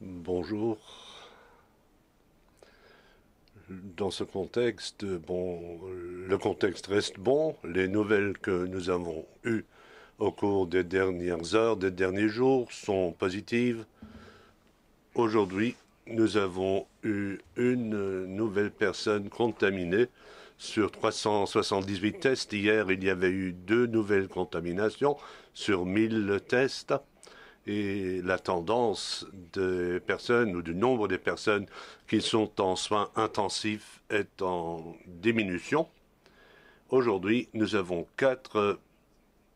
Bonjour. Dans ce contexte, le contexte reste bon. Les nouvelles que nous avons eues au cours des dernières heures, des derniers jours, sont positives. Aujourd'hui, nous avons eu une nouvelle personne contaminée sur 378 tests. Hier, il y avait eu 2 nouvelles contaminations sur 1000 tests. Et la tendance des personnes ou du nombre des personnes qui sont en soins intensifs est en diminution. Aujourd'hui, nous avons 4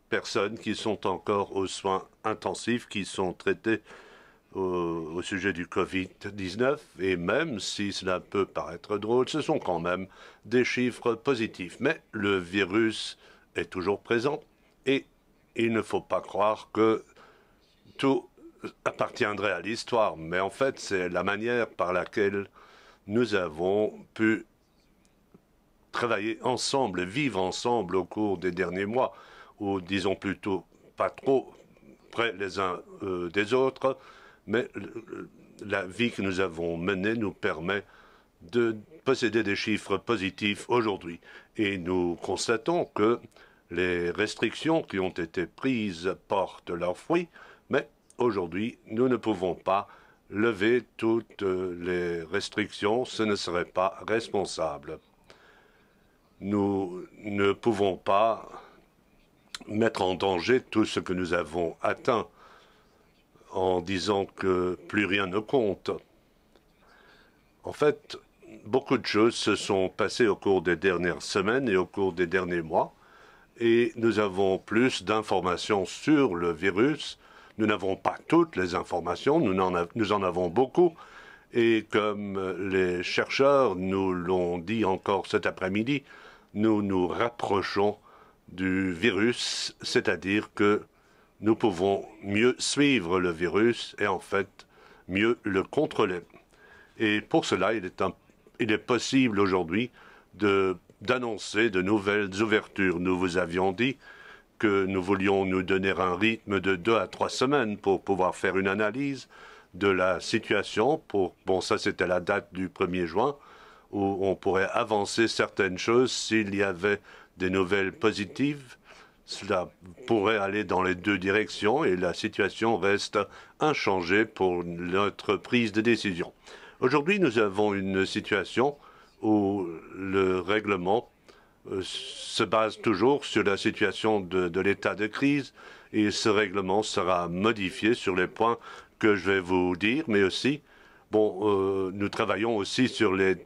personnes qui sont encore aux soins intensifs, qui sont traitées au sujet du Covid-19. Et même si cela peut paraître drôle, ce sont quand même des chiffres positifs. Mais le virus est toujours présent et il ne faut pas croire que tout appartiendrait à l'histoire, mais en fait, c'est la manière par laquelle nous avons pu travailler ensemble, vivre ensemble au cours des derniers mois, ou disons plutôt pas trop près les uns des autres, mais la vie que nous avons menée nous permet de posséder des chiffres positifs aujourd'hui. Et nous constatons que les restrictions qui ont été prises portent leurs fruits, mais aujourd'hui, nous ne pouvons pas lever toutes les restrictions, ce ne serait pas responsable. Nous ne pouvons pas mettre en danger tout ce que nous avons atteint en disant que plus rien ne compte. En fait, beaucoup de choses se sont passées au cours des dernières semaines et au cours des derniers mois, et nous avons plus d'informations sur le virus. Nous n'avons pas toutes les informations, nous en avons beaucoup, et comme les chercheurs nous l'ont dit encore cet après-midi, nous nous rapprochons du virus, c'est-à-dire que nous pouvons mieux suivre le virus et en fait mieux le contrôler. Et pour cela, il est possible aujourd'hui d'annoncer de nouvelles ouvertures. Nous vous avions dit que nous voulions nous donner un rythme de 2 à 3 semaines pour pouvoir faire une analyse de la situation. Ça c'était la date du 1er juin, où on pourrait avancer certaines choses s'il y avait des nouvelles positives. Cela pourrait aller dans les 2 directions et la situation reste inchangée pour notre prise de décision. Aujourd'hui, nous avons une situation où le règlement se base toujours sur la situation de l'état de crise et ce règlement sera modifié sur les points que je vais vous dire, mais aussi, nous travaillons aussi sur les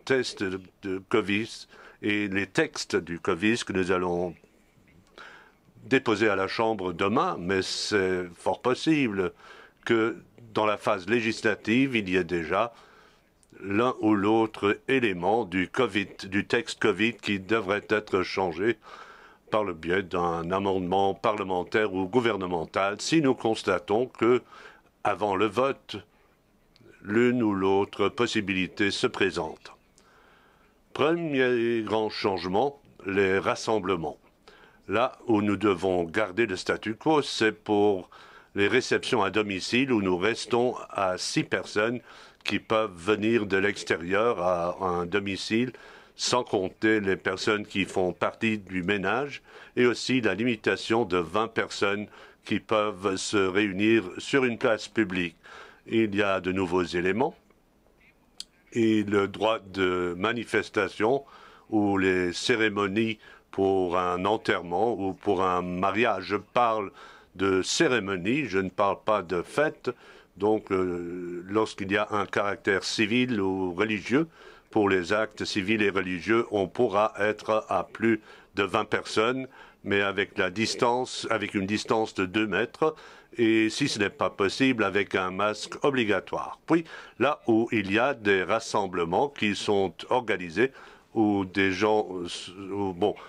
tests de Covid et les textes du Covid que nous allons déposer à la Chambre demain, mais c'est fort possible que dans la phase législative, il y ait déjà l'un ou l'autre élément du texte Covid qui devrait être changé par le biais d'un amendement parlementaire ou gouvernemental si nous constatons que, avant le vote, l'une ou l'autre possibilité se présente. Premier grand changement, les rassemblements. Là où nous devons garder le statu quo, c'est pour les réceptions à domicile où nous restons à 6 personnes qui peuvent venir de l'extérieur à un domicile, sans compter les personnes qui font partie du ménage, et aussi la limitation de 20 personnes qui peuvent se réunir sur une place publique. Il y a de nouveaux éléments et le droit de manifestation ou les cérémonies pour un enterrement ou pour un mariage. Je parle de cérémonie, je ne parle pas de fête. Donc, lorsqu'il y a un caractère civil ou religieux, pour les actes civils et religieux, on pourra être à plus de 20 personnes, mais avec une distance de 2 mètres, et si ce n'est pas possible, avec un masque obligatoire. Puis, là où il y a des rassemblements qui sont organisés, où des gens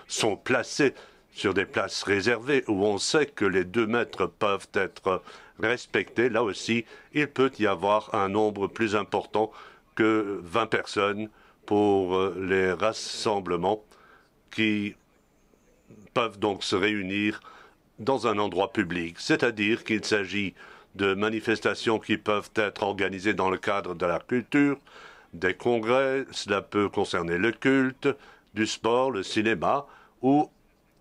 sont placés sur des places réservées, où on sait que les 2 mètres peuvent être respectés, là aussi, il peut y avoir un nombre plus important que 20 personnes pour les rassemblements qui peuvent donc se réunir dans un endroit public. C'est-à-dire qu'il s'agit de manifestations qui peuvent être organisées dans le cadre de la culture, des congrès, cela peut concerner le culte, du sport, le cinéma, où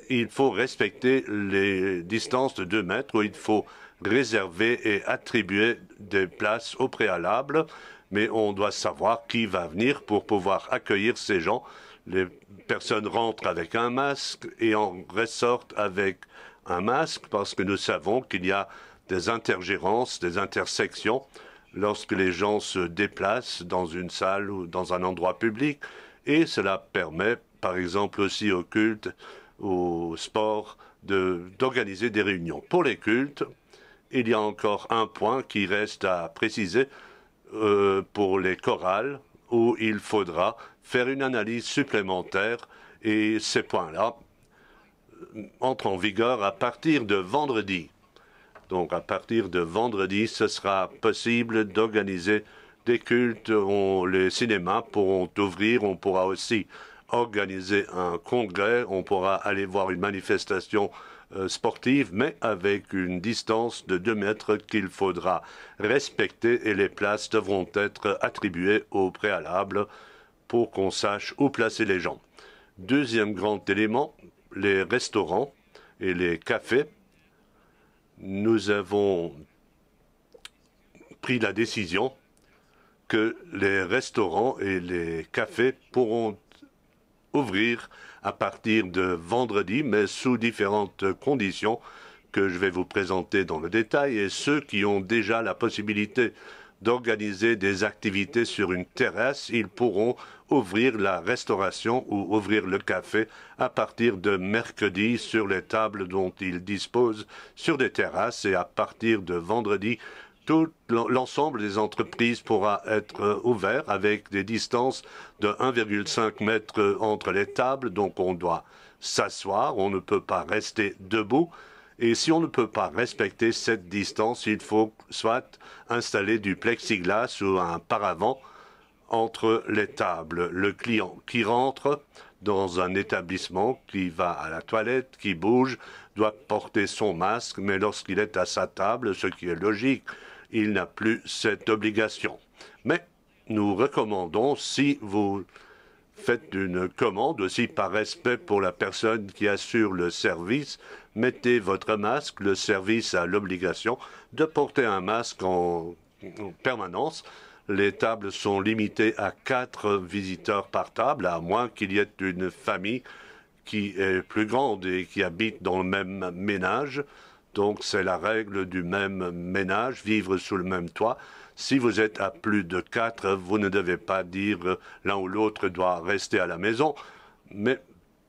il faut respecter les distances de 2 mètres, où il faut réserver et attribuer des places au préalable, mais on doit savoir qui va venir pour pouvoir accueillir ces gens. Les personnes rentrent avec un masque et en ressortent avec un masque parce que nous savons qu'il y a des intergérences, des intersections lorsque les gens se déplacent dans une salle ou dans un endroit public, et cela permet, par exemple aussi au culte, au sport, d'organiser des réunions. Pour les cultes, il y a encore un point qui reste à préciser pour les chorales, où il faudra faire une analyse supplémentaire, et ces points-là entrent en vigueur à partir de vendredi. Donc à partir de vendredi, ce sera possible d'organiser des cultes. Les cinémas pourront ouvrir, on pourra aussi organiser un congrès, on pourra aller voir une manifestation sportive, mais avec une distance de 2 mètres qu'il faudra respecter, et les places devront être attribuées au préalable pour qu'on sache où placer les gens. Deuxième grand élément, les restaurants et les cafés. Nous avons pris la décision que les restaurants et les cafés pourront ouvrir à partir de vendredi, mais sous différentes conditions que je vais vous présenter dans le détail. Et ceux qui ont déjà la possibilité d'organiser des activités sur une terrasse, ils pourront ouvrir la restauration ou ouvrir le café à partir de mercredi sur les tables dont ils disposent sur des terrasses, et à partir de vendredi, tout l'ensemble des entreprises pourra être ouvert avec des distances de 1,5 mètre entre les tables. Donc on doit s'asseoir, on ne peut pas rester debout. Et si on ne peut pas respecter cette distance, il faut soit installer du plexiglas ou un paravent entre les tables. Le client qui rentre dans un établissement, qui va à la toilette, qui bouge, doit porter son masque, mais lorsqu'il est à sa table, ce qui est logique, il n'a plus cette obligation. Mais nous recommandons, si vous faites une commande, aussi par respect pour la personne qui assure le service, mettez votre masque. Le service a l'obligation de porter un masque en permanence. Les tables sont limitées à 4 visiteurs par table, à moins qu'il y ait une famille qui est plus grande et qui habite dans le même ménage. Donc c'est la règle du même ménage, vivre sous le même toit. Si vous êtes à plus de 4, vous ne devez pas dire l'un ou l'autre doit rester à la maison. Mais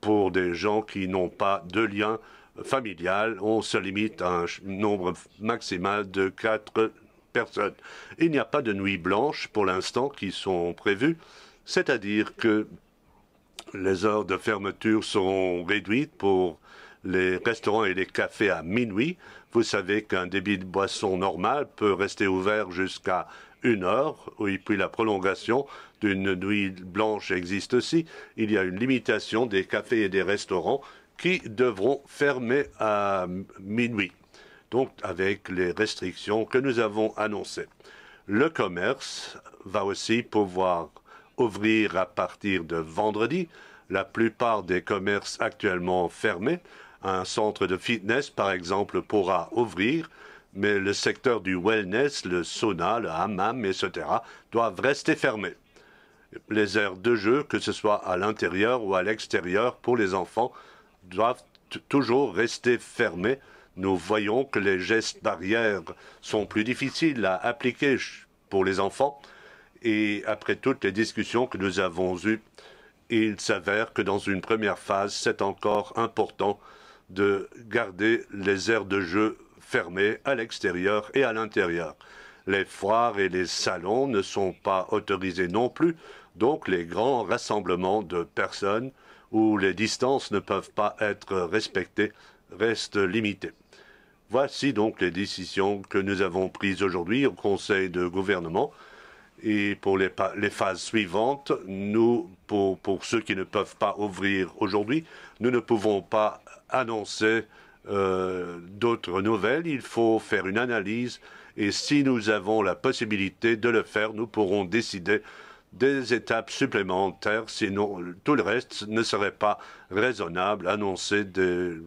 pour des gens qui n'ont pas de lien familial, on se limite à un nombre maximal de 4 personnes. Il n'y a pas de nuit blanche pour l'instant qui sont prévues, c'est-à-dire que les heures de fermeture seront réduites pour les restaurants et les cafés à minuit. Vous savez qu'un débit de boisson normal peut rester ouvert jusqu'à 1 heure, et puis la prolongation d'une nuit blanche existe aussi. Il y a une limitation des cafés et des restaurants qui devront fermer à minuit, donc avec les restrictions que nous avons annoncées. Le commerce va aussi pouvoir ouvrir à partir de vendredi. La plupart des commerces actuellement fermés, un centre de fitness, par exemple, pourra ouvrir, mais le secteur du wellness, le sauna, le hammam, etc., doivent rester fermés. Les aires de jeu, que ce soit à l'intérieur ou à l'extérieur pour les enfants, doivent toujours rester fermés. Nous voyons que les gestes barrières sont plus difficiles à appliquer pour les enfants. Et après toutes les discussions que nous avons eues, il s'avère que dans une première phase, c'est encore important de garder les aires de jeu fermées à l'extérieur et à l'intérieur. Les foires et les salons ne sont pas autorisés non plus, donc les grands rassemblements de personnes où les distances ne peuvent pas être respectées restent limitées. Voici donc les décisions que nous avons prises aujourd'hui au Conseil de gouvernement. Et pour les phases suivantes, pour ceux qui ne peuvent pas ouvrir aujourd'hui, nous ne pouvons pas annoncer d'autres nouvelles. Il faut faire une analyse Et si nous avons la possibilité de le faire, nous pourrons décider des étapes supplémentaires, sinon tout le reste ne serait pas raisonnable, annoncer des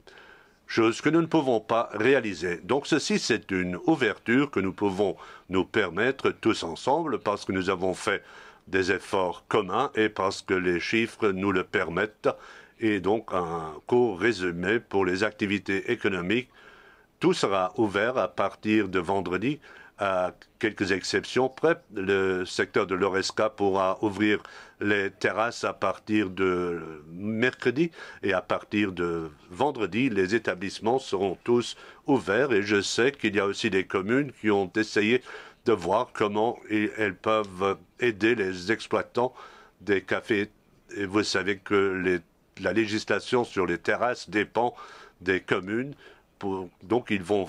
choses que nous ne pouvons pas réaliser. Donc ceci, c'est une ouverture que nous pouvons nous permettre tous ensemble parce que nous avons fait des efforts communs et parce que les chiffres nous le permettent. Et donc un court résumé pour les activités économiques. Tout sera ouvert à partir de vendredi, à quelques exceptions près. Le secteur de l'Oresca pourra ouvrir les terrasses à partir de mercredi et à partir de vendredi, les établissements seront tous ouverts. Et je sais qu'il y a aussi des communes qui ont essayé de voir comment elles peuvent aider les exploitants des cafés. Et vous savez que la législation sur les terrasses dépend des communes. Donc, ils vont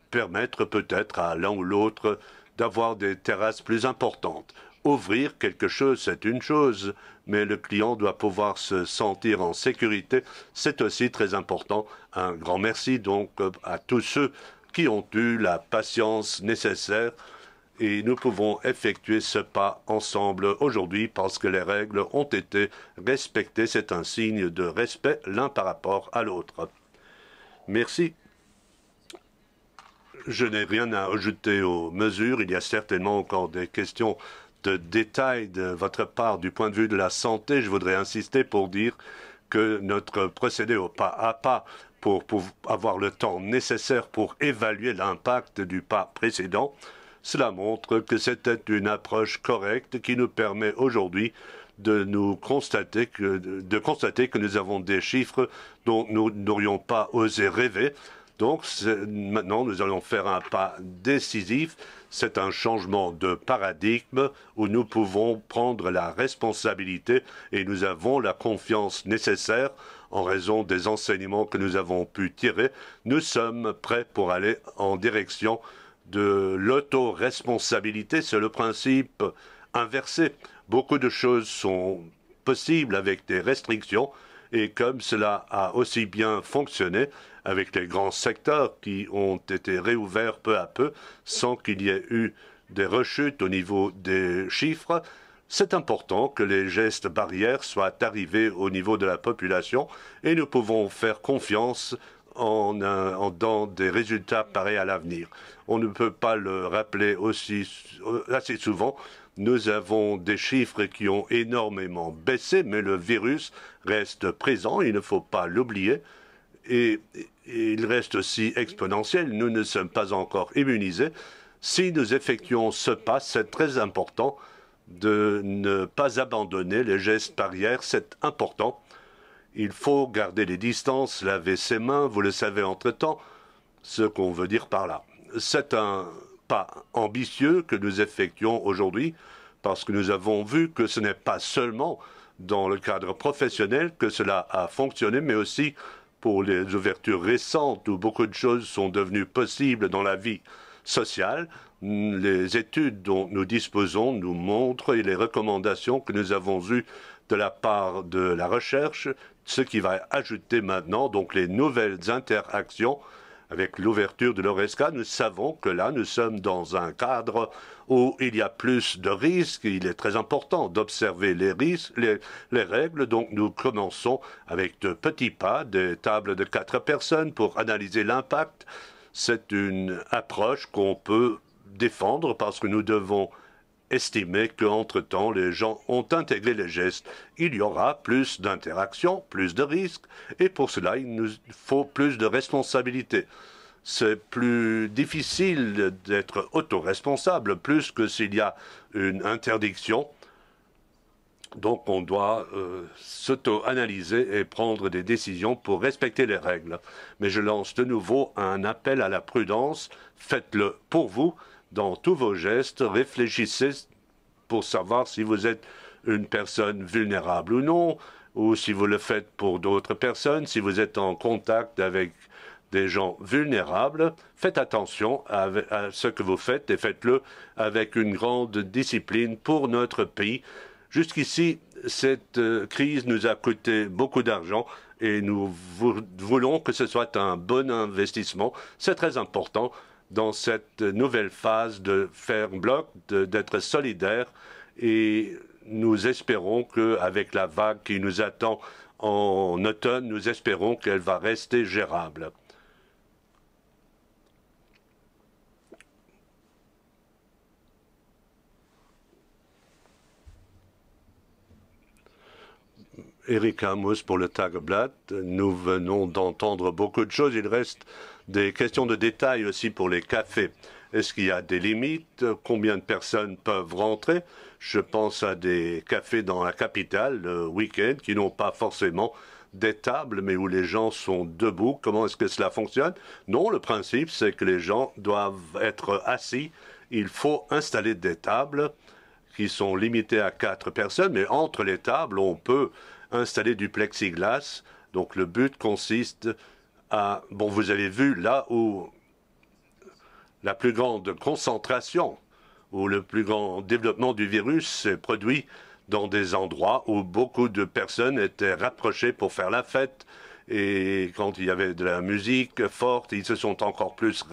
permettre peut-être à l'un ou l'autre d'avoir des terrasses plus importantes. Ouvrir quelque chose, c'est une chose, mais le client doit pouvoir se sentir en sécurité. C'est aussi très important. Un grand merci donc à tous ceux qui ont eu la patience nécessaire. Et nous pouvons effectuer ce pas ensemble aujourd'hui parce que les règles ont été respectées. C'est un signe de respect l'un par rapport à l'autre. Merci. Je n'ai rien à ajouter aux mesures. Il y a certainement encore des questions de détail de votre part du point de vue de la santé. Je voudrais insister pour dire que notre procédé au pas à pas pour avoir le temps nécessaire pour évaluer l'impact du pas précédent, cela montre que c'était une approche correcte qui nous permet aujourd'hui de constater que nous avons des chiffres dont nous n'aurions pas osé rêver. Donc maintenant, nous allons faire un pas décisif. C'est un changement de paradigme où nous pouvons prendre la responsabilité et nous avons la confiance nécessaire en raison des enseignements que nous avons pu tirer. Nous sommes prêts pour aller en direction de l'autoresponsabilité. C'est le principe inversé. Beaucoup de choses sont possibles avec des restrictions et comme cela a aussi bien fonctionné avec les grands secteurs qui ont été réouverts peu à peu sans qu'il y ait eu des rechutes au niveau des chiffres, c'est important que les gestes barrières soient arrivés au niveau de la population et nous pouvons faire confiance dans des résultats pareils à l'avenir. On ne peut pas le rappeler assez souvent. Nous avons des chiffres qui ont énormément baissé, mais le virus reste présent, il ne faut pas l'oublier. Et il reste aussi exponentiel. Nous ne sommes pas encore immunisés. Si nous effectuons ce pas, c'est très important de ne pas abandonner les gestes barrières. C'est important. Il faut garder les distances, laver ses mains. Vous le savez entre-temps, ce qu'on veut dire par là. C'est un pas ambitieux que nous effectuons aujourd'hui parce que nous avons vu que ce n'est pas seulement dans le cadre professionnel que cela a fonctionné, mais aussi pour les ouvertures récentes où beaucoup de choses sont devenues possibles dans la vie sociale. Les études dont nous disposons nous montrent et les recommandations que nous avons eues de la part de la recherche, ce qui va ajouter maintenant donc les nouvelles interactions avec l'ouverture de l'Oresca. Nous savons que là, nous sommes dans un cadre où il y a plus de risques. Il est très important d'observer les risques, les règles. Donc, nous commençons avec de petits pas, des tables de 4 personnes pour analyser l'impact. C'est une approche qu'on peut défendre parce que nous devons estimer qu'entre-temps, les gens ont intégré les gestes. Il y aura plus d'interactions, plus de risques, et pour cela, il nous faut plus de responsabilité. C'est plus difficile d'être autoresponsable, plus que s'il y a une interdiction. Donc, on doit s'auto-analyser et prendre des décisions pour respecter les règles. Mais je lance de nouveau un appel à la prudence. Faites-le pour vous. Dans tous vos gestes, réfléchissez pour savoir si vous êtes une personne vulnérable ou non, ou si vous le faites pour d'autres personnes, si vous êtes en contact avec des gens vulnérables. Faites attention à ce que vous faites et faites-le avec une grande discipline pour notre pays. Jusqu'ici, cette crise nous a coûté beaucoup d'argent et nous voulons que ce soit un bon investissement. C'est très important. dans cette nouvelle phase de faire bloc, d'être solidaires, et nous espérons qu'avec la vague qui nous attend en automne, nous espérons qu'elle va rester gérable. Eric Amos pour le Tageblatt. Nous venons d'entendre beaucoup de choses. Il reste des questions de détail aussi pour les cafés. Est-ce qu'il y a des limites? Combien de personnes peuvent rentrer? Je pense à des cafés dans la capitale le week-end qui n'ont pas forcément des tables, mais où les gens sont debout. Comment est-ce que cela fonctionne? Non, le principe, c'est que les gens doivent être assis. Il faut installer des tables qui sont limitées à 4 personnes, mais entre les tables, on peut installer du plexiglas. Donc le but consiste à... Bon, vous avez vu là où la plus grande concentration ou le plus grand développement du virus s'est produit dans des endroits où beaucoup de personnes étaient rapprochées pour faire la fête. Et quand il y avait de la musique forte, ils se sont encore plus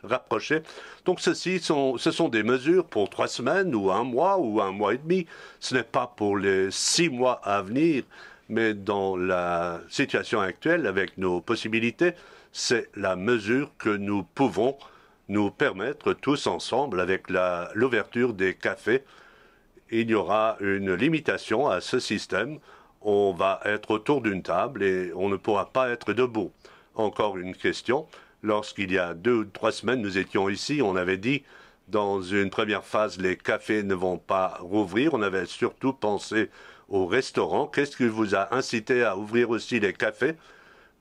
rapprochés. Donc ce sont des mesures pour 3 semaines ou 1 mois ou 1 mois et demi. Ce n'est pas pour les 6 mois à venir, mais dans la situation actuelle, avec nos possibilités, c'est la mesure que nous pouvons nous permettre tous ensemble avec l'ouverture des cafés. Il y aura une limitation à ce système. On va être autour d'une table et on ne pourra pas être debout. Encore une question. Lorsqu'il y a 2 ou 3 semaines, nous étions ici, on avait dit, dans une première phase, les cafés ne vont pas rouvrir. On avait surtout pensé aux restaurants. Qu'est-ce qui vous a incité à ouvrir aussi les cafés?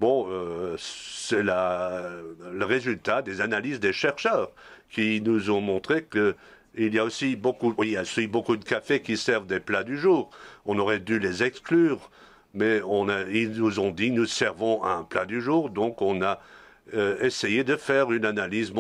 Bon, c'est le résultat des analyses des chercheurs qui nous ont montré que il y a aussi beaucoup de cafés qui servent des plats du jour. On aurait dû les exclure, mais ils nous ont dit nous servons un plat du jour, donc on a essayé de faire une analyse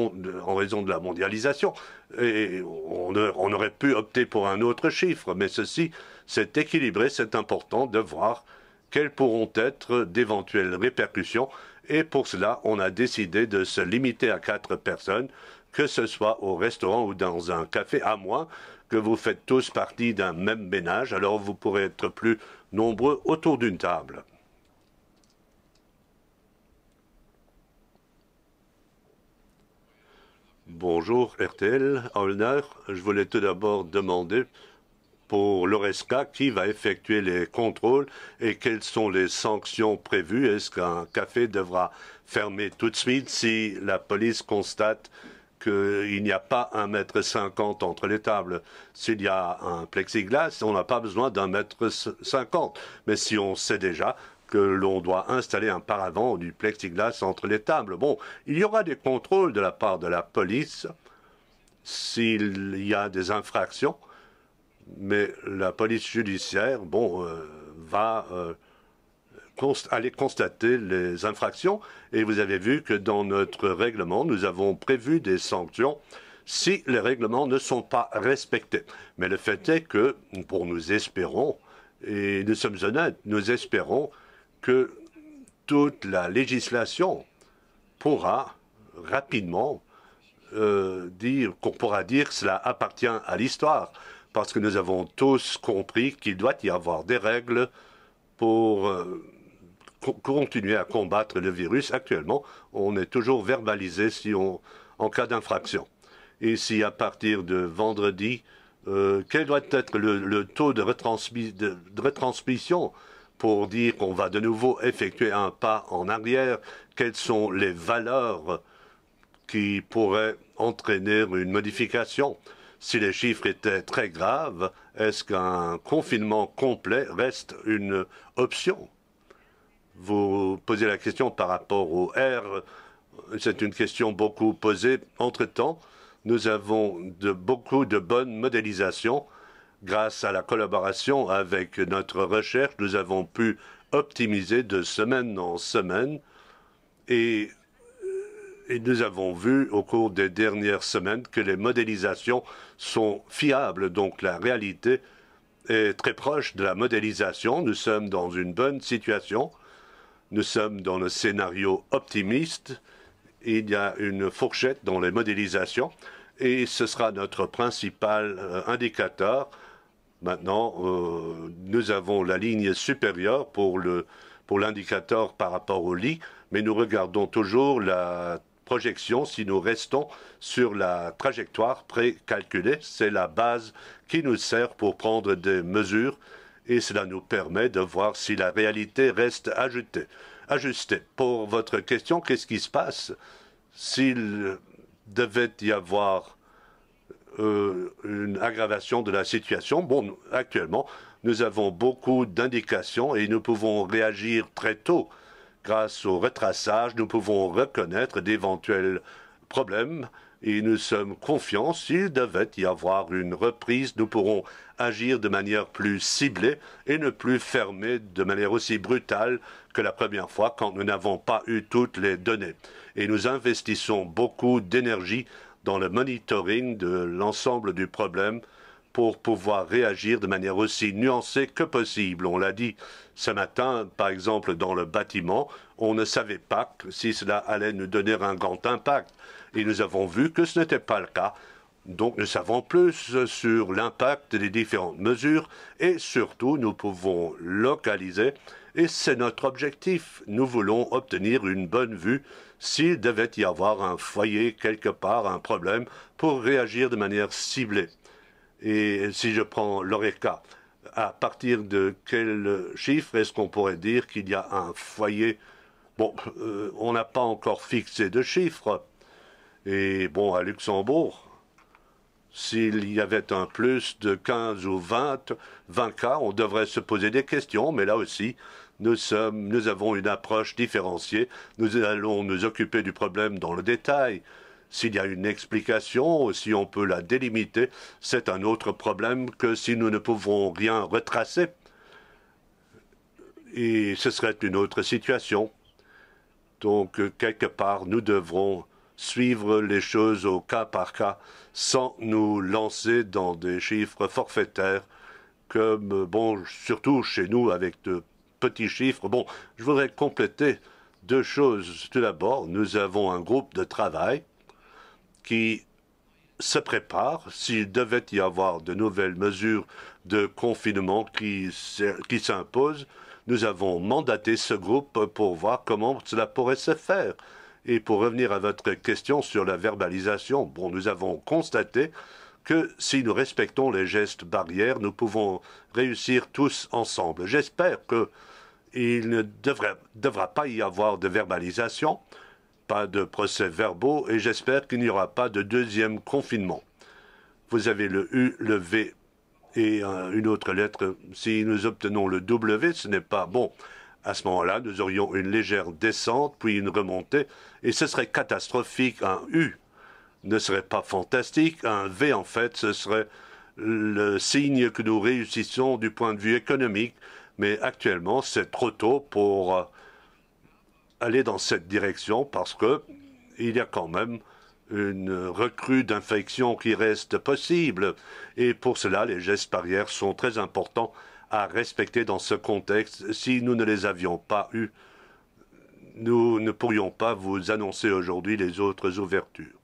en raison de la mondialisation. Et on aurait pu opter pour un autre chiffre, mais ceci, c'est équilibré, c'est important de voir quelles pourront être d'éventuelles répercussions. Et pour cela, on a décidé de se limiter à 4 personnes, que ce soit au restaurant ou dans un café, à moins que vous faites tous partie d'un même ménage, alors vous pourrez être plus nombreux autour d'une table. Bonjour RTL, Holner. Je voulais tout d'abord demander pour l'ORESCA qui va effectuer les contrôles et quelles sont les sanctions prévues. Est-ce qu'un café devra fermer tout de suite si la police constate qu'il n'y a pas 1,50 m entre les tables? S'il y a un plexiglas, on n'a pas besoin d'1,50 m. Mais si on sait déjà que l'on doit installer un paravent ou du plexiglas entre les tables, bon, il y aura des contrôles de la part de la police s'il y a des infractions. Mais la police judiciaire, bon, va aller constater les infractions. Et vous avez vu que dans notre règlement, nous avons prévu des sanctions si les règlements ne sont pas respectés. Mais le fait est que, nous espérons, et nous sommes honnêtes, nous espérons que toute la législation pourra rapidement qu'on pourra dire que cela appartient à l'histoire, parce que nous avons tous compris qu'il doit y avoir des règles pour continuer à combattre le virus. Actuellement, on est toujours verbalisé en cas d'infraction. Et si à partir de vendredi, quel doit être le taux de retransmission pour dire qu'on va de nouveau effectuer un pas en arrière? Quelles sont les valeurs qui pourraient entraîner une modification? Si les chiffres étaient très graves, est-ce qu'un confinement complet reste une option? Vous posez la question par rapport au R. C'est une question beaucoup posée. Entre-temps, nous avons beaucoup de bonnes modélisations. Grâce à la collaboration avec notre recherche, nous avons pu optimiser de semaine en semaine et nous avons vu au cours des dernières semaines que les modélisations sont fiables. Donc la réalité est très proche de la modélisation. Nous sommes dans une bonne situation. Nous sommes dans le scénario optimiste Il y a une fourchette dans les modélisations et ce sera notre principal indicateur. Maintenant, nous avons la ligne supérieure pour l'indicateur par rapport au lit, mais nous regardons toujours la projection si nous restons sur la trajectoire précalculée. C'est la base qui nous sert pour prendre des mesures et cela nous permet de voir si la réalité reste ajustée. Pour votre question, qu'est-ce qui se passe s'il devait y avoir une aggravation de la situation? Bon, actuellement, nous avons beaucoup d'indications et nous pouvons réagir très tôt. Grâce au retraçage, nous pouvons reconnaître d'éventuels problèmes et nous sommes confiants. S'il devait y avoir une reprise, nous pourrons agir de manière plus ciblée et ne plus fermer de manière aussi brutale que la première fois quand nous n'avons pas eu toutes les données. Et nous investissons beaucoup d'énergie dans le monitoring de l'ensemble du problème pour pouvoir réagir de manière aussi nuancée que possible. On l'a dit ce matin, par exemple, dans le bâtiment, on ne savait pas si cela allait nous donner un grand impact. Et nous avons vu que ce n'était pas le cas. Donc nous savons plus sur l'impact des différentes mesures et surtout nous pouvons localiser. Et c'est notre objectif. Nous voulons obtenir une bonne vue s'il devait y avoir un foyer quelque part, un problème, pour réagir de manière ciblée. Et si je prends l'ORECA, à partir de quel chiffre est-ce qu'on pourrait dire qu'il y a un foyer? Bon, on n'a pas encore fixé de chiffre. Et bon, à Luxembourg, s'il y avait un plus de 15 ou 20 cas, on devrait se poser des questions, mais là aussi, nous avons une approche différenciée. Nous allons nous occuper du problème dans le détail. S'il y a une explication, si on peut la délimiter, c'est un autre problème que si nous ne pouvons rien retracer. Et ce serait une autre situation. Donc, quelque part, nous devrons suivre les choses au cas par cas sans nous lancer dans des chiffres forfaitaires comme, bon, surtout chez nous avec de petits chiffres. Bon, je voudrais compléter deux choses. Tout d'abord, nous avons un groupe de travail qui se prépare s'il devait y avoir de nouvelles mesures de confinement qui s'imposent. Nous avons mandaté ce groupe pour voir comment cela pourrait se faire. Et pour revenir à votre question sur la verbalisation, bon, nous avons constaté que si nous respectons les gestes barrières, nous pouvons réussir tous ensemble. J'espère qu'il ne devra pas y avoir de verbalisation, pas de procès-verbaux, et j'espère qu'il n'y aura pas de deuxième confinement. Vous avez le U, le V et une autre lettre. Si nous obtenons le W, ce n'est pas bon. À ce moment-là, nous aurions une légère descente, puis une remontée, et ce serait catastrophique. Un U ne serait pas fantastique. Un V, en fait, ce serait le signe que nous réussissons du point de vue économique. Mais actuellement, c'est trop tôt pour aller dans cette direction parce qu'il y a quand même une recrue d'infections qui reste possible. Et pour cela, les gestes barrières sont très importants à respecter dans ce contexte. Si nous ne les avions pas eus, nous ne pourrions pas vous annoncer aujourd'hui les autres ouvertures.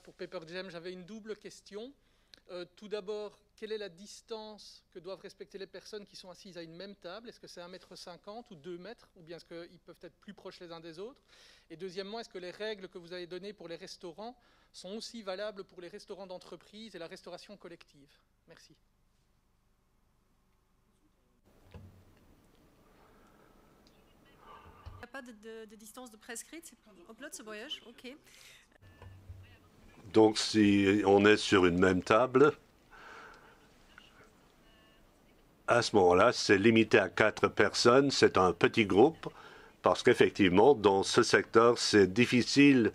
Pour Paper Jam, j'avais une double question. Tout d'abord, quelle est la distance que doivent respecter les personnes qui sont assises à une même table? Est-ce que c'est 1,50 m ou 2 mètres? Ou bien est-ce qu'ils peuvent être plus proches les uns des autres? Et deuxièmement, est-ce que les règles que vous avez données pour les restaurants sont aussi valables pour les restaurants d'entreprise et la restauration collective? Merci. Il n'y a pas de distance de prescrite? Upload ce voyage? Ok. Donc, si on est sur une même table, à ce moment-là, c'est limité à 4 personnes. C'est un petit groupe parce qu'effectivement, dans ce secteur, c'est difficile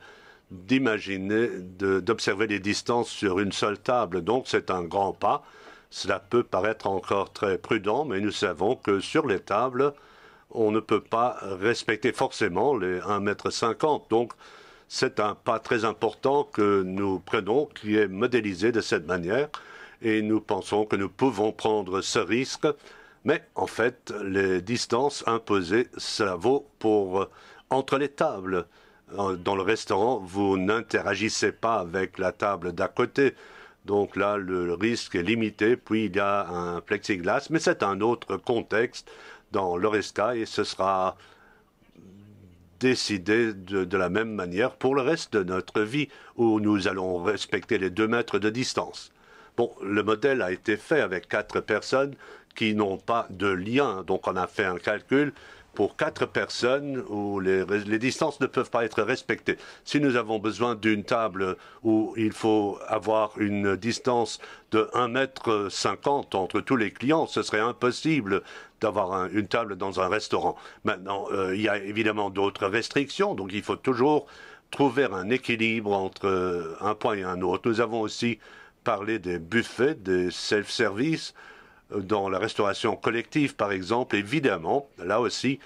d'imaginer, d'observer les distances sur une seule table. Donc, c'est un grand pas. Cela peut paraître encore très prudent, mais nous savons que sur les tables, on ne peut pas respecter forcément les 1,50 m. Donc, c'est un pas très important que nous prenons, qui est modélisé de cette manière. et nous pensons que nous pouvons prendre ce risque. Mais en fait, les distances imposées, cela vaut pour entre les tables. Dans le restaurant, vous n'interagissez pas avec la table d'à côté. Donc là, le risque est limité. Puis il y a un plexiglas, mais c'est un autre contexte dans l'Oresca et ce sera décidé de la même manière pour le reste de notre vie, où nous allons respecter les 2 mètres de distance. Bon, le modèle a été fait avec 4 personnes qui n'ont pas de lien. Donc on a fait un calcul pour 4 personnes où les distances ne peuvent pas être respectées. Si nous avons besoin d'une table où il faut avoir une distance de 1,50 m entre tous les clients, ce serait impossible d'avoir une table dans un restaurant. Maintenant, il y a évidemment d'autres restrictions, donc il faut toujours trouver un équilibre entre un point et un autre. Nous avons aussi parlé des buffets, des self-service, dans la restauration collective, par exemple. Évidemment, là aussi,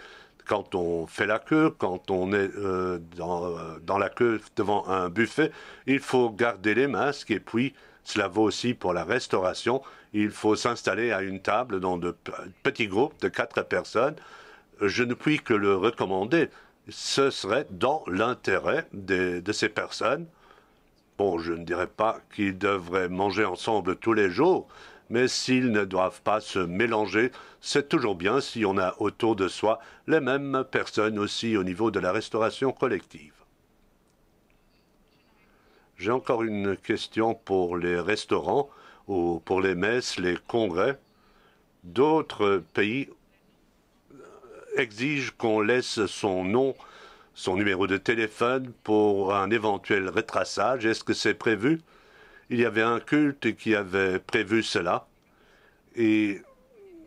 quand on fait la queue, quand on est dans la queue devant un buffet, il faut garder les masques et puis cela vaut aussi pour la restauration. Il faut s'installer à une table dans de petits groupes de 4 personnes. Je ne puis que le recommander. Ce serait dans l'intérêt de ces personnes. Bon, je ne dirais pas qu'ils devraient manger ensemble tous les jours, mais s'ils ne doivent pas se mélanger, c'est toujours bien si on a autour de soi les mêmes personnes aussi au niveau de la restauration collective. J'ai encore une question pour les restaurants ou pour les messes, les congrès. D'autres pays exigent qu'on laisse son nom, son numéro de téléphone pour un éventuel retraçage. Est-ce que c'est prévu? Il y avait un culte qui avait prévu cela. Et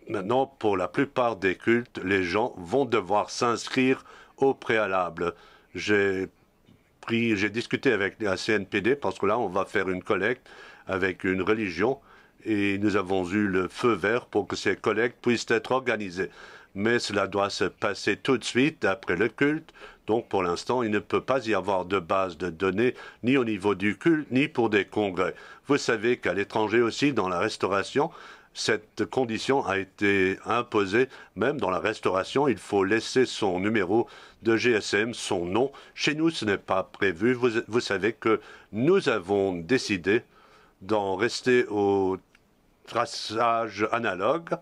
maintenant, pour la plupart des cultes, les gens vont devoir s'inscrire au préalable. J'ai discuté avec la CNPD parce que là, on va faire une collecte avec une religion et nous avons eu le feu vert pour que ces collectes puissent être organisées. Mais cela doit se passer tout de suite après le culte. Donc, pour l'instant, il ne peut pas y avoir de base de données, ni au niveau du culte, ni pour des congrès. Vous savez qu'à l'étranger aussi, dans la restauration, cette condition a été imposée. Même dans la restauration, il faut laisser son numéro de GSM, son nom. Chez nous, ce n'est pas prévu. Vous savez que nous avons décidé d'en rester au traçage analogue.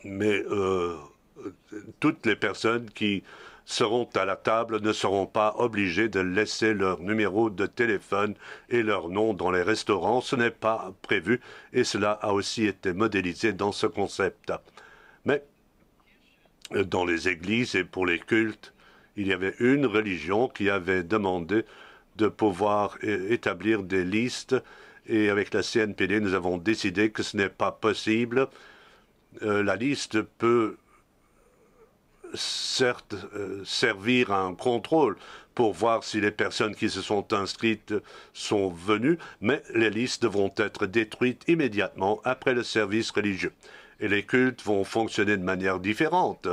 Mais toutes les personnes qui seront à la table ne seront pas obligées de laisser leur numéro de téléphone et leur nom dans les restaurants. Ce n'est pas prévu et cela a aussi été modélisé dans ce concept. Mais dans les églises et pour les cultes, il y avait une religion qui avait demandé de pouvoir établir des listes et avec la CNPD, nous avons décidé que ce n'est pas possible. La liste peut certes servir à un contrôle pour voir si les personnes qui se sont inscrites sont venues, mais les listes devront être détruites immédiatement après le service religieux. Et les cultes vont fonctionner de manière différente.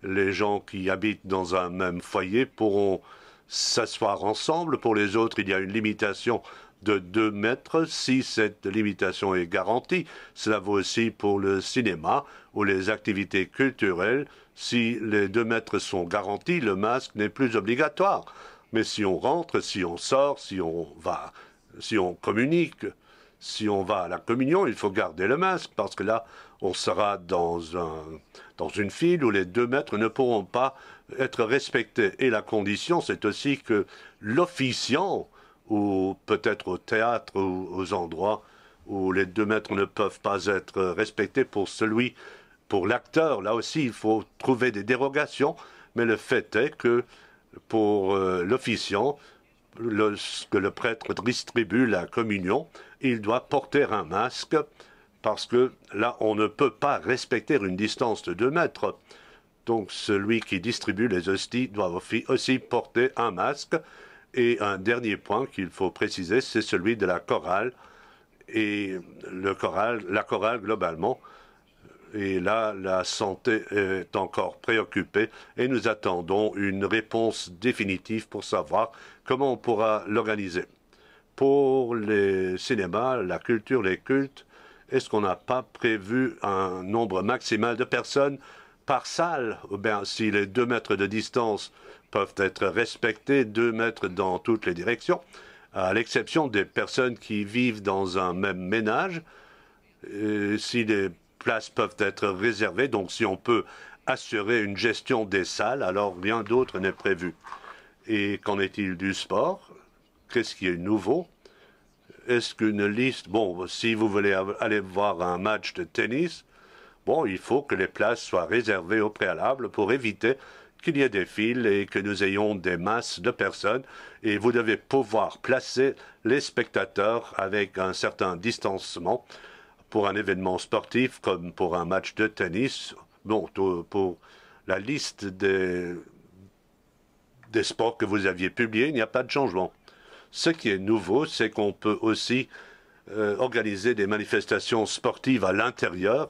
Les gens qui habitent dans un même foyer pourront s'asseoir ensemble. Pour les autres, il y a une limitation de 2 mètres si cette limitation est garantie. Cela vaut aussi pour le cinéma ou les activités culturelles. Si les 2 mètres sont garantis, le masque n'est plus obligatoire. Mais si on rentre, si on sort, si on communique, si on va à la communion, il faut garder le masque parce que là, on sera dans une file où les 2 mètres ne pourront pas être respectés. Et la condition, c'est aussi que l'officiant, ou peut-être au théâtre ou aux endroits où les 2 mètres ne peuvent pas être respectés pour l'acteur, là aussi, il faut trouver des dérogations. Mais le fait est que pour l'officiant, lorsque le prêtre distribue la communion, il doit porter un masque parce que là, on ne peut pas respecter une distance de 2 mètres. Donc, celui qui distribue les hosties doit aussi porter un masque. Et un dernier point qu'il faut préciser, c'est celui de la chorale. Et la chorale globalement. Et là, la santé est encore préoccupée et nous attendons une réponse définitive pour savoir comment on pourra l'organiser. Pour les cinémas, la culture, les cultes, est-ce qu'on n'a pas prévu un nombre maximal de personnes par salle? Ou bien, si les 2 mètres de distance peuvent être respectés, 2 mètres dans toutes les directions, à l'exception des personnes qui vivent dans un même ménage, si les places peuvent être réservées, donc si on peut assurer une gestion des salles, alors rien d'autre n'est prévu. Et qu'en est-il du sport? Qu'est-ce qui est nouveau? Est-ce qu'une liste... Bon, si vous voulez aller voir un match de tennis, bon, il faut que les places soient réservées au préalable pour éviter qu'il y ait des files et que nous ayons des masses de personnes. Et vous devez pouvoir placer les spectateurs avec un certain distancement pour un événement sportif comme pour un match de tennis. Bon, pour la liste des sports que vous aviez publiés, il n'y a pas de changement. Ce qui est nouveau, c'est qu'on peut aussi organiser des manifestations sportives à l'intérieur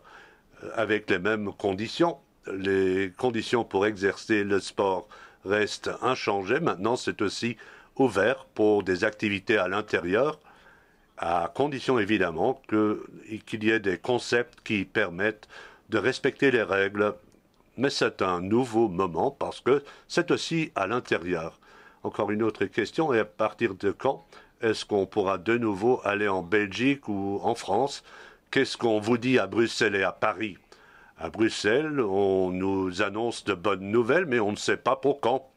avec les mêmes conditions. Les conditions pour exercer le sport restent inchangées. Maintenant, c'est aussi ouvert pour des activités à l'intérieur, à condition évidemment qu'il y ait des concepts qui permettent de respecter les règles. Mais c'est un nouveau moment parce que c'est aussi à l'intérieur. Encore une autre question, et à partir de quand est-ce qu'on pourra de nouveau aller en Belgique ou en France? Qu'est-ce qu'on vous dit à Bruxelles et à Paris? À Bruxelles, on nous annonce de bonnes nouvelles, mais on ne sait pas pour quand.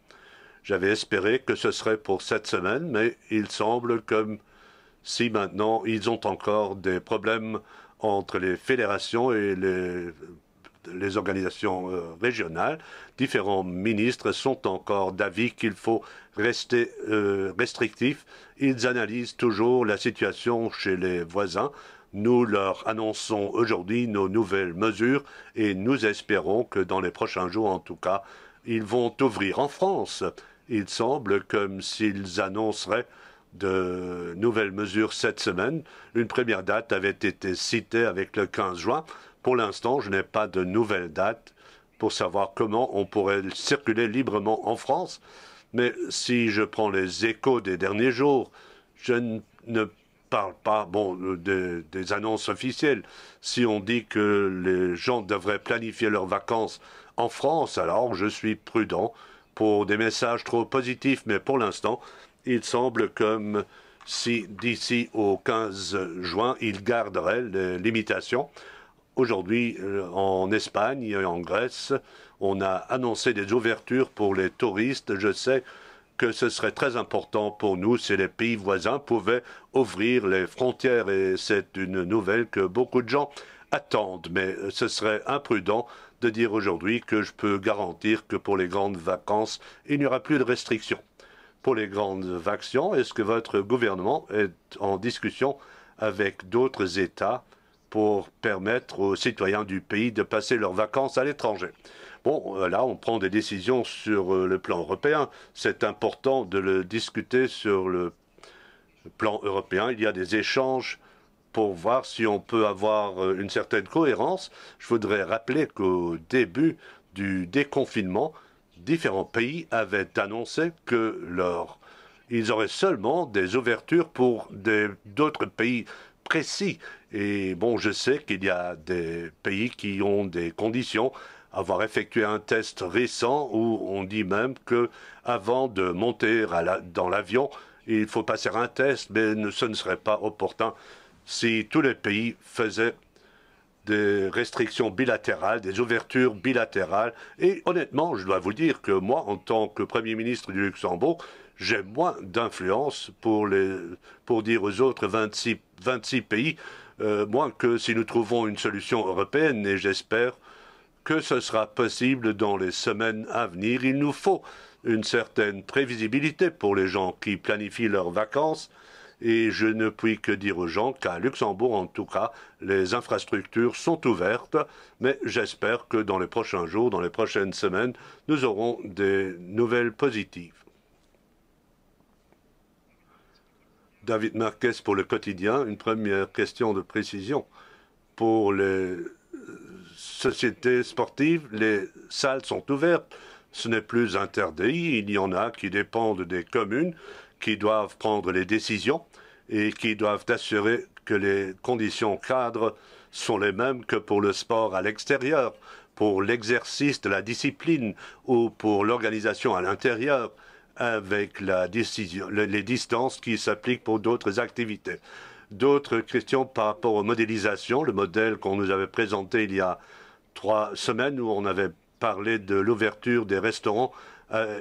J'avais espéré que ce serait pour cette semaine, mais il semble comme si maintenant ils ont encore des problèmes entre les fédérations et les organisations régionales. Différents ministres sont encore d'avis qu'il faut rester restrictifs. Ils analysent toujours la situation chez les voisins. Nous leur annonçons aujourd'hui nos nouvelles mesures et nous espérons que dans les prochains jours, en tout cas, ils vont ouvrir. En France, il semble comme s'ils annonceraient de nouvelles mesures cette semaine. Une première date avait été citée avec le 15 juin. Pour l'instant, je n'ai pas de nouvelle date pour savoir comment on pourrait circuler librement en France. Mais si je prends les échos des derniers jours, je ne parle pas des annonces officielles. Si on dit que les gens devraient planifier leurs vacances en France, alors je suis prudent pour des messages trop positifs. Mais pour l'instant, il semble comme si d'ici au 15 juin, ils garderaient les limitations. Aujourd'hui, en Espagne et en Grèce, on a annoncé des ouvertures pour les touristes. Je sais que ce serait très important pour nous si les pays voisins pouvaient ouvrir les frontières et c'est une nouvelle que beaucoup de gens attendent. Mais ce serait imprudent de dire aujourd'hui que je peux garantir que pour les grandes vacances, il n'y aura plus de restrictions. Pour les grandes vacances, est-ce que votre gouvernement est en discussion avec d'autres États pour permettre aux citoyens du pays de passer leurs vacances à l'étranger? Bon, là, on prend des décisions sur le plan européen. C'est important de le discuter sur le plan européen. Il y a des échanges pour voir si on peut avoir une certaine cohérence. Je voudrais rappeler qu'au début du déconfinement, différents pays avaient annoncé que ils auraient seulement des ouvertures pour d'autres pays précis. Et bon, je sais qu'il y a des pays qui ont des conditions. Avoir effectué un test récent où on dit même que avant de monter dans l'avion, il faut passer un test, mais ce ne serait pas opportun si tous les pays faisaient des restrictions bilatérales, des ouvertures bilatérales. Et honnêtement, je dois vous dire que moi, en tant que Premier ministre du Luxembourg, j'ai moins d'influence pour dire aux autres 26 pays, moins que si nous trouvons une solution européenne, et j'espère que ce sera possible dans les semaines à venir. Il nous faut une certaine prévisibilité pour les gens qui planifient leurs vacances. Et je ne puis que dire aux gens qu'à Luxembourg, en tout cas, les infrastructures sont ouvertes. Mais j'espère que dans les prochains jours, dans les prochaines semaines, nous aurons des nouvelles positives. David Marquez pour le quotidien. Une première question de précision. Pour les sociétés sportives, les salles sont ouvertes. Ce n'est plus interdit. Il y en a qui dépendent des communes qui doivent prendre les décisions. et qui doivent assurer que les conditions cadres sont les mêmes que pour le sport à l'extérieur, pour l'exercice de la discipline ou pour l'organisation à l'intérieur, avec les distances qui s'appliquent pour d'autres activités. D'autres questions par rapport aux modélisations, le modèle qu'on nous avait présenté il y a 3 semaines où on avait parlé de l'ouverture des restaurants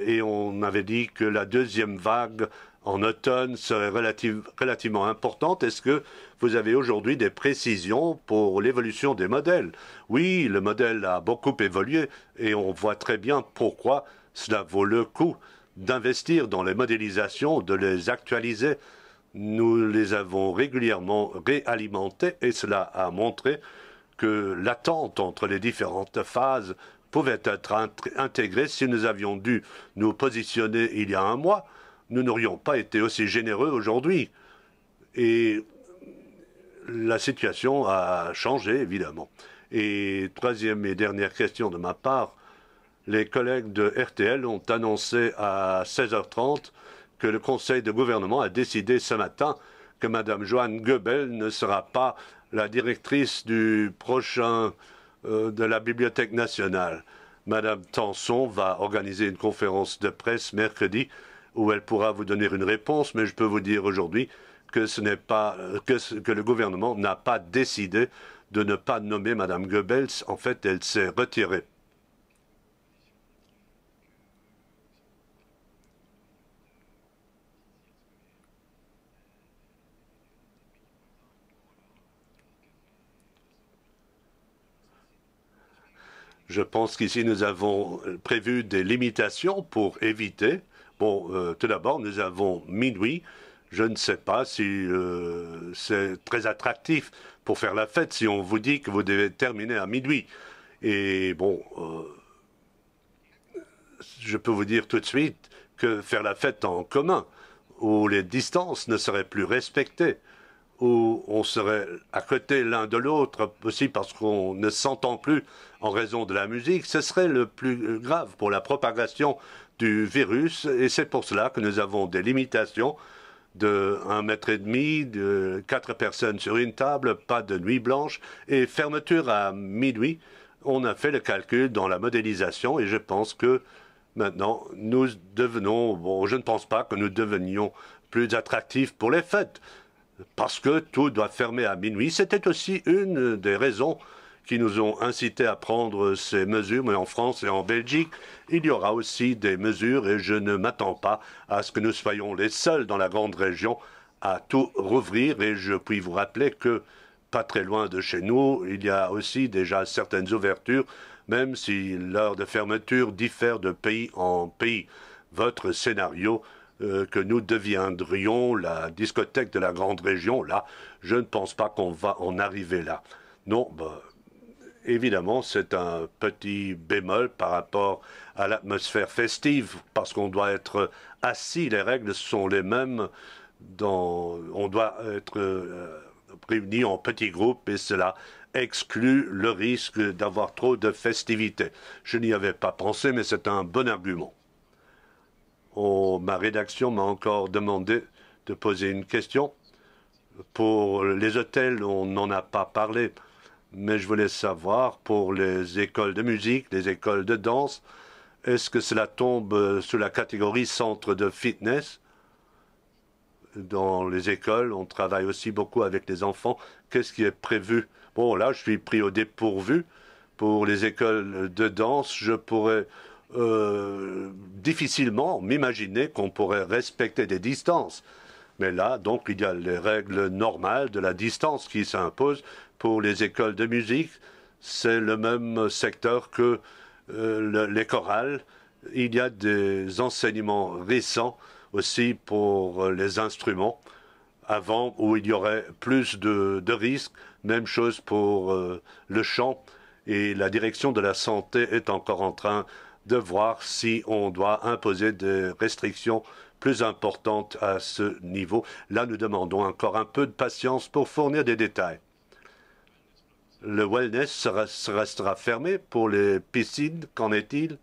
et on avait dit que la deuxième vague en automne serait relativement importante. Est-ce que vous avez aujourd'hui des précisions pour l'évolution des modèles? Oui, le modèle a beaucoup évolué et on voit très bien pourquoi cela vaut le coup d'investir dans les modélisations, de les actualiser. Nous les avons régulièrement réalimentés et cela a montré que l'attente entre les différentes phases pouvait être intégrée. Si nous avions dû nous positionner il y a un mois, nous n'aurions pas été aussi généreux aujourd'hui. Et la situation a changé, évidemment. Et troisième et dernière question de ma part, les collègues de RTL ont annoncé à 16h30 que le Conseil de gouvernement a décidé ce matin que Mme Joanne Goebel ne sera pas la directrice du prochain de la Bibliothèque nationale. Mme Tanson va organiser une conférence de presse mercredi où elle pourra vous donner une réponse, mais je peux vous dire aujourd'hui que ce n'est pas que le gouvernement n'a pas décidé de ne pas nommer Mme Goebbels. En fait, elle s'est retirée. Je pense qu'ici, nous avons prévu des limitations pour éviter. Bon, tout d'abord, nous avons minuit. Je ne sais pas si c'est très attractif pour faire la fête si on vous dit que vous devez terminer à minuit. Et bon, je peux vous dire tout de suite que faire la fête en commun, où les distances ne seraient plus respectées, où on serait à côté l'un de l'autre aussi parce qu'on ne s'entend plus en raison de la musique, ce serait le plus grave pour la propagation du virus. Et c'est pour cela que nous avons des limitations de 1,5 mètre, de 4 personnes sur une table, pas de nuit blanche et fermeture à minuit. On a fait le calcul dans la modélisation et je pense que maintenant nous devenons, bon, je ne pense pas que nous devenions plus attractifs pour les fêtes parce que tout doit fermer à minuit. C'était aussi une des raisons qui nous ont incités à prendre ces mesures, mais en France et en Belgique, il y aura aussi des mesures et je ne m'attends pas à ce que nous soyons les seuls dans la grande région à tout rouvrir. Et je puis vous rappeler que, pas très loin de chez nous, il y a aussi déjà certaines ouvertures, même si l'heure de fermeture diffère de pays en pays. Votre scénario que nous deviendrions la discothèque de la grande région, là, je ne pense pas qu'on va en arriver là. Non, évidemment, c'est un petit bémol par rapport à l'atmosphère festive, parce qu'on doit être assis, les règles sont les mêmes, on doit être réunis en petits groupes et cela exclut le risque d'avoir trop de festivités. Je n'y avais pas pensé, mais c'est un bon argument. Ma rédaction m'a encore demandé de poser une question. Pour les hôtels, on n'en a pas parlé, mais je voulais savoir, pour les écoles de musique, les écoles de danse, est-ce que cela tombe sous la catégorie centre de fitness? Dans les écoles, on travaille aussi beaucoup avec les enfants. Qu'est-ce qui est prévu? Bon, là, je suis pris au dépourvu. Pour les écoles de danse, je pourrais difficilement m'imaginer qu'on pourrait respecter des distances. Mais là, donc, il y a les règles normales de la distance qui s'imposent. Pour les écoles de musique, c'est le même secteur que les chorales. Il y a des enseignements récents aussi pour les instruments, avant où il y aurait plus de risques. Même chose pour le chant. Et la direction de la santé est encore en train de voir si on doit imposer des restrictions plus importantes à ce niveau. Là, nous demandons encore un peu de patience pour fournir des détails. Le wellness restera fermé pour les piscines. Qu'en est-il?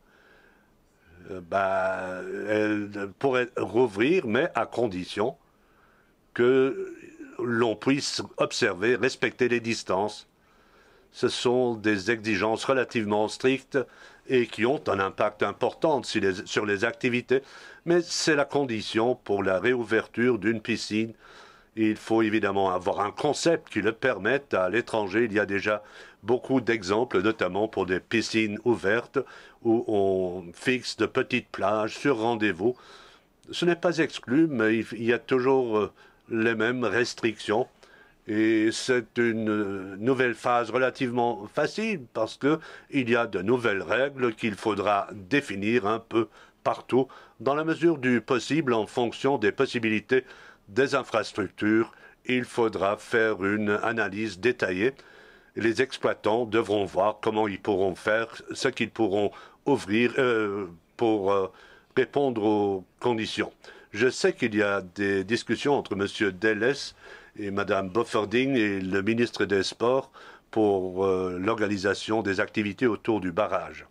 Elle pourrait rouvrir, mais à condition que l'on puisse observer, respecter les distances. Ce sont des exigences relativement strictes et qui ont un impact important sur les activités, mais c'est la condition pour la réouverture d'une piscine. Il faut évidemment avoir un concept qui le permette. À l'étranger, il y a déjà beaucoup d'exemples, notamment pour des piscines ouvertes où on fixe de petites plages sur rendez-vous. Ce n'est pas exclu, mais il y a toujours les mêmes restrictions. Et c'est une nouvelle phase relativement facile parce qu'il y a de nouvelles règles qu'il faudra définir un peu partout, dans la mesure du possible, en fonction des possibilités des infrastructures. Il faudra faire une analyse détaillée. Les exploitants devront voir comment ils pourront faire, ce qu'ils pourront ouvrir pour répondre aux conditions. Je sais qu'il y a des discussions entre M. Delles et Mme Bofferding et le ministre des Sports pour l'organisation des activités autour du barrage.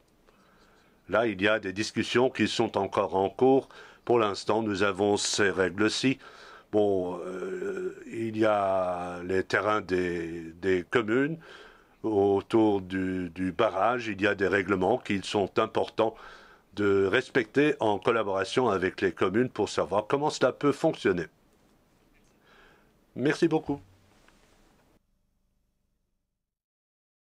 Là, il y a des discussions qui sont encore en cours. Pour l'instant, nous avons ces règles-ci. Bon, il y a les terrains des communes autour du barrage. Il y a des règlements qui sont importants de respecter en collaboration avec les communes pour savoir comment cela peut fonctionner. Merci beaucoup.